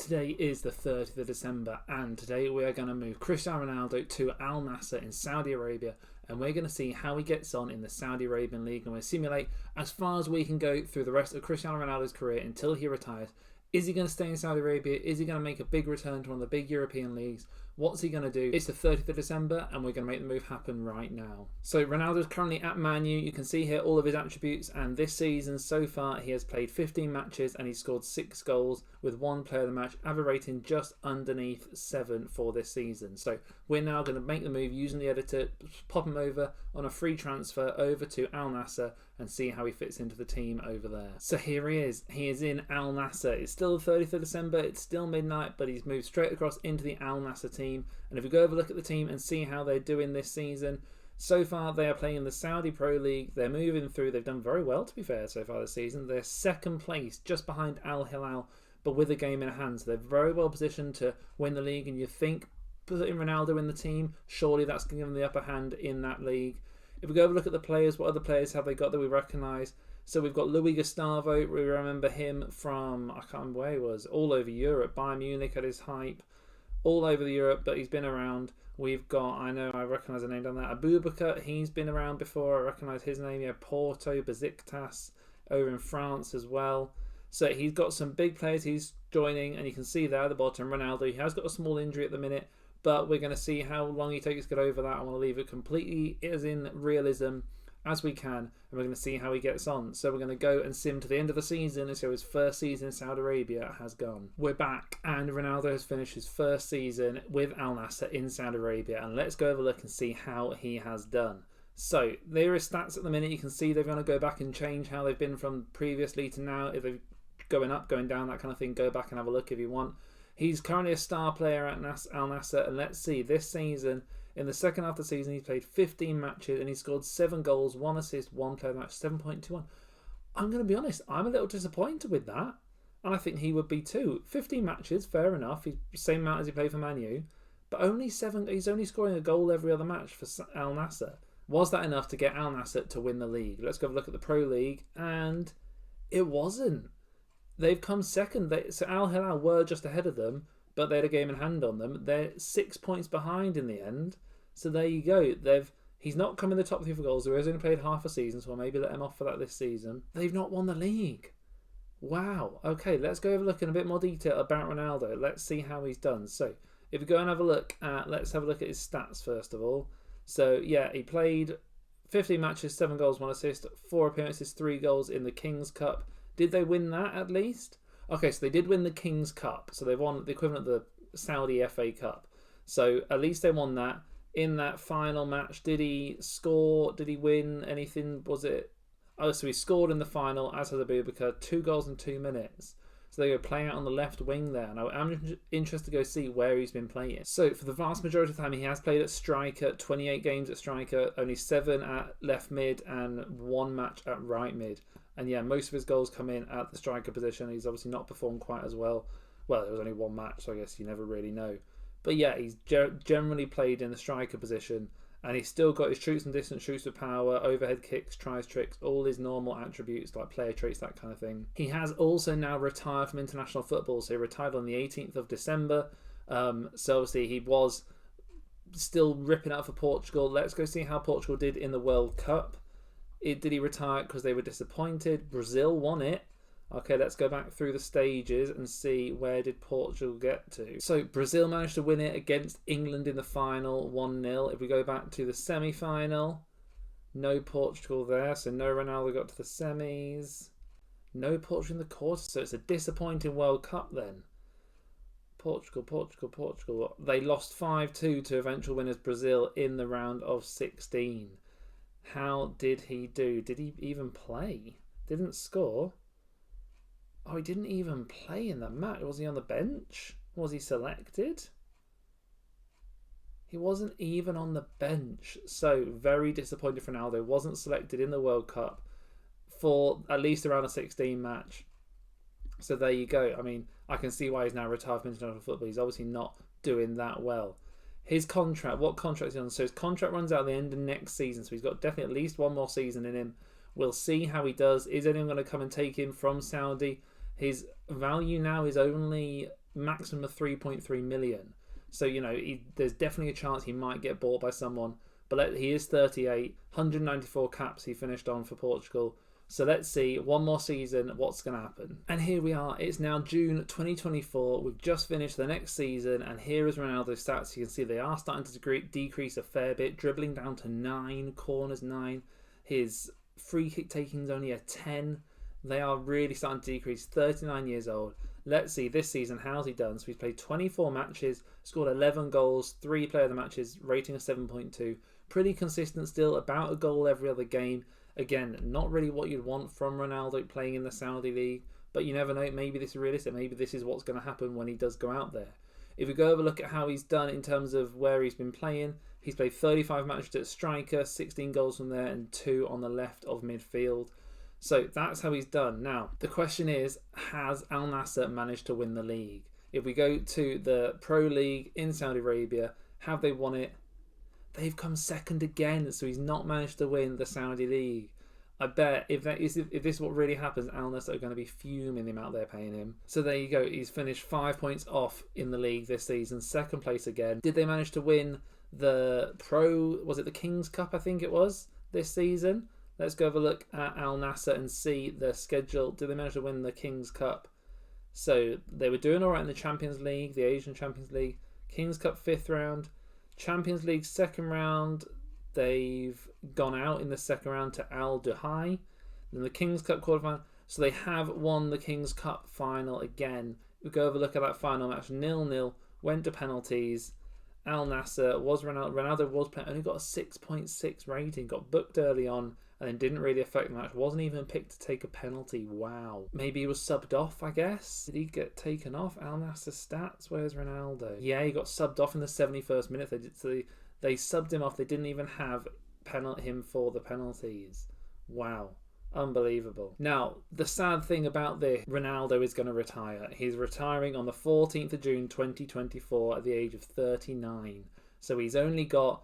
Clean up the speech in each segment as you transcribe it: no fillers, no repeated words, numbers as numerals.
Today is the 30th of December, and today we are going to move Cristiano Ronaldo to Al-Nassr in Saudi Arabia, and we're going to see how he gets on in the Saudi Arabian League, and we'll simulate as far as we can go through the rest of Cristiano Ronaldo's career until he retires. Is he going to stay in Saudi Arabia? Is he going to make a big return to one of the big European leagues? What's he going to do? It's the 30th of December and we're going to make the move happen right now. So Ronaldo's currently at Man U. You can see here all of his attributes, and this season so far he has played 15 matches and he's scored 6 goals with 1 player of the match, average rating just underneath 7 for this season. So we're now going to make the move using the editor, pop him over on a free transfer over to Al-Nassr and see how he fits into the team over there. So here he is. He is in Al-Nassr. It's still the 30th of December. It's still midnight, but he's moved straight across into the Al-Nassr team. And if we go over look at the team and see how they're doing this season, so far they are playing in the Saudi Pro League. They're moving through. They've done very well, to be fair, so far this season. They're second place, just behind Al Hilal, but with a game in hand. So they're very well positioned to win the league. And you think putting Ronaldo in the team, surely that's going to give them the upper hand in that league. If we go over look at the players, what other players have they got that we recognise? So we've got Luis Gustavo. We remember him from, I can't remember where he was, all over Europe. Bayern Munich at his hype. All over Europe, but he's been around. We've got, I know I recognise the name down there, Abubakar. He's been around before. I recognise his name. Yeah, Porto, Besiktas, over in France as well. So he's got some big players he's joining, and you can see there at the bottom, Ronaldo. He has got a small injury at the minute, but we're going to see how long he takes to get over that. I want to leave it completely as in realism as we can, and we're going to see how he gets on. So we're going to go and sim to the end of the season and see how his first season in Saudi Arabia has gone. We're back, and Ronaldo has finished his first season with Al-Nassr in Saudi Arabia, and let's go have a look and see how he has done. So there are his stats at the minute. You can see they're going to go back and change how they've been from previously to now. If they're going up, going down, that kind of thing, go back and have a look if you want. He's currently a star player at Al-Nassr, and let's see, this season, in the second half of the season, he's played 15 matches and he scored 7 goals, 1 assist, 1 player of the match, 7.21. I'm going to be honest, I'm a little disappointed with that, and I think he would be too. 15 matches, fair enough, he's the same amount as he played for Man U, but only 7. He's only scoring a goal every other match for Al-Nassr. Was that enough to get Al-Nassr to win the league? Let's go have a look at the Pro League, and it wasn't. They've come second. So Al Hilal were just ahead of them, but they had a game in hand on them. They're 6 points behind in the end. So there you go. He's not come in the top 3 for goals. He has only played half a season, so I'll maybe let him off for that this season. They've not won the league. Wow. Okay, let's go have a look in a bit more detail about Ronaldo. Let's see how he's done. So if we go and have a look at, let's have a look at his stats first of all. So yeah, he played 15 matches, 7 goals, 1 assist, 4 appearances, 3 goals in the King's Cup. Did they win that at least? Okay, so they did win the King's Cup. So they won the equivalent of the Saudi FA Cup. So at least they won that. In that final match, did he score? Did he win anything? Was it? Oh, so he scored in the final, as has Abubakar, 2 goals in 2 minutes. So they were playing out on the left wing there. Now, I'm interested to go see where he's been playing. So for the vast majority of the time, he has played at striker, 28 games at striker, only 7 at left mid and 1 match at right mid. And yeah, most of his goals come in at the striker position. He's obviously not performed quite as well. Well, there was only 1 match, so I guess you never really know. But yeah, he's generally played in the striker position. And he's still got his shoots and distance, shoots with power, overhead kicks, tries, tricks, all his normal attributes like player traits, that kind of thing. He has also now retired from international football. So he retired on the 18th of December. So obviously he was still ripping out for Portugal. Let's go see how Portugal did in the World Cup. Did he retire because they were disappointed? Brazil won it. Okay, let's go back through the stages and see where did Portugal get to. So Brazil managed to win it against England in the final, 1-0. If we go back to the semi-final, no Portugal there, so no Ronaldo got to the semis. No Portugal in the quarters, so it's a disappointing World Cup then. Portugal. They lost 5-2 to eventual winners Brazil in the round of 16. How did he do? Did he even play? Didn't score? Oh, he didn't even play in that match. Was he on the bench? Was he selected? He wasn't even on the bench. So, very disappointed for Ronaldo. Wasn't selected in the World Cup for at least around a 16 match. So, there you go. I mean, I can see why he's now retired from international football. He's obviously not doing that well. His contract, what contract is he on? So, his contract runs out at the end of next season. So, he's got definitely at least 1 more season in him. We'll see how he does. Is anyone going to come and take him from Saudi? His value now is only maximum of 3.3 million. So, you know, there's definitely a chance he might get bought by someone. But he is 38, 194 caps he finished on for Portugal. So let's see, one more season, what's going to happen. And here we are, it's now June 2024, we've just finished the next season, and here is Ronaldo's stats. You can see they are starting to decrease a fair bit, dribbling down to 9, corners 9, his free kick taking is only a 10. They are really starting to decrease, 39 years old. Let's see, this season, how's he done? So he's played 24 matches, scored 11 goals, 3 player of the matches, rating of 7.2. Pretty consistent still, about a goal every other game. Again, not really what you'd want from Ronaldo playing in the Saudi League, but you never know, maybe this is realistic, maybe this is what's going to happen when he does go out there. If we go over look at how he's done in terms of where he's been playing, he's played 35 matches at striker, 16 goals from there and 2 on the left of midfield. So that's how he's done. Now, the question is, has Al-Nassr managed to win the league? If we go to the Pro League in Saudi Arabia, have they won it? They've come second again, so he's not managed to win the Saudi League. I bet if this is what really happens, Al-Nassr are going to be fuming the amount they're paying him. So there you go. He's finished 5 points off in the league this season, second place again. Did they manage to win the was it the King's Cup, I think it was, this season? Let's go have a look at Al-Nassr and see their schedule. Did they manage to win the King's Cup? So they were doing all right in the Champions League, the Asian Champions League. King's Cup 5th round. Champions League 2nd round, they've gone out in the 2nd round to Al-Duhai. Then the King's Cup quarterfinal. So they have won the King's Cup final again. We go over look at that final match. 0-0, went to penalties. Al-Nassr was Ronaldo was playing, only got a 6.6 rating, got booked early on, and then didn't really affect the match. Wasn't even picked to take a penalty. Wow. Maybe he was subbed off, I guess. Did he get taken off? Al-Nassr stats. Where's Ronaldo? Yeah, he got subbed off in the 71st minute. They subbed him off. They didn't even have him for the penalties. Wow. Unbelievable. Now, the sad thing about this, Ronaldo is going to retire. He's retiring on the 14th of June 2024 at the age of 39. So he's only got,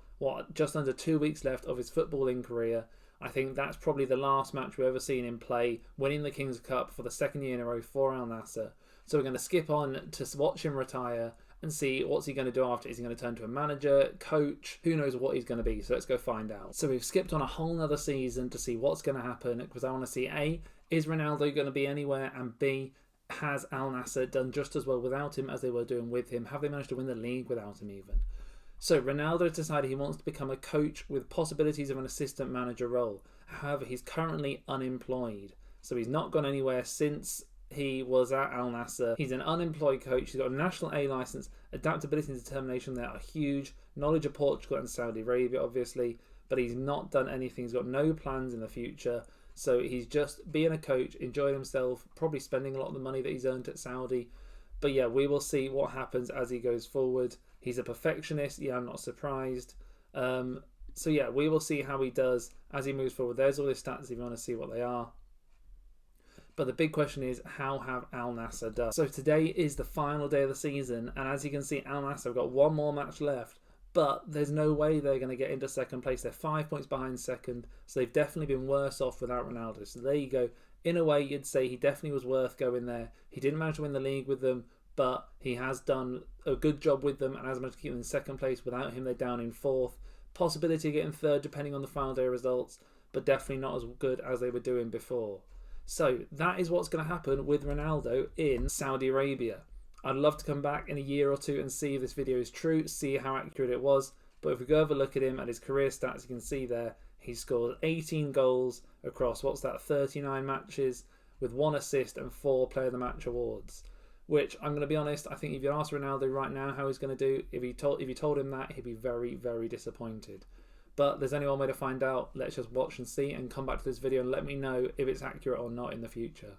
just under 2 weeks left of his footballing career. I think that's probably the last match we've ever seen him play, winning the King's Cup for the 2nd year in a row for Al-Nassr. So we're going to skip on to watch him retire and see what's he going to do after. Is he going to turn to a manager, coach? Who knows what he's going to be? So let's go find out. So we've skipped on a whole nother season to see what's going to happen, because I want to see A, is Ronaldo going to be anywhere? And B, has Al-Nassr done just as well without him as they were doing with him? Have they managed to win the league without him even? So Ronaldo decided he wants to become a coach with possibilities of an assistant manager role. However, he's currently unemployed. So he's not gone anywhere since he was at Al-Nassr. He's an unemployed coach. He's got a national A licence. Adaptability and determination there are huge. Knowledge of Portugal and Saudi Arabia, obviously. But he's not done anything. He's got no plans in the future. So he's just being a coach, enjoying himself, probably spending a lot of the money that he's earned at Saudi. But yeah, we will see what happens as he goes forward. He's a perfectionist. Yeah, I'm not surprised. So yeah, we will see how he does as he moves forward. There's all his stats if you want to see what they are. But the big question is, how have Al-Nassr done? So today is the final day of the season, and as you can see, Al-Nassr have got one more match left, but there's no way they're going to get into second place. They're 5 points behind second, so they've definitely been worse off without Ronaldo. So there you go. In a way, you'd say he definitely was worth going there. He didn't manage to win the league with them, but he has done a good job with them and has managed to keep them in second place. Without him, they're down in 4th. Possibility of getting 3rd depending on the final day results, but definitely not as good as they were doing before. So that is what's going to happen with Ronaldo in Saudi Arabia. I'd love to come back in a year or two and see if this video is true, see how accurate it was. But if we go have a look at him at his career stats, you can see there he scored 18 goals across, 39 matches with 1 assist and 4 Player of the Match awards. Which, I'm going to be honest, I think if you ask Ronaldo right now how he's going to do, if you told him that, he'd be very, very disappointed. But there's only one way to find out. Let's just watch and see, and come back to this video and let me know if it's accurate or not in the future.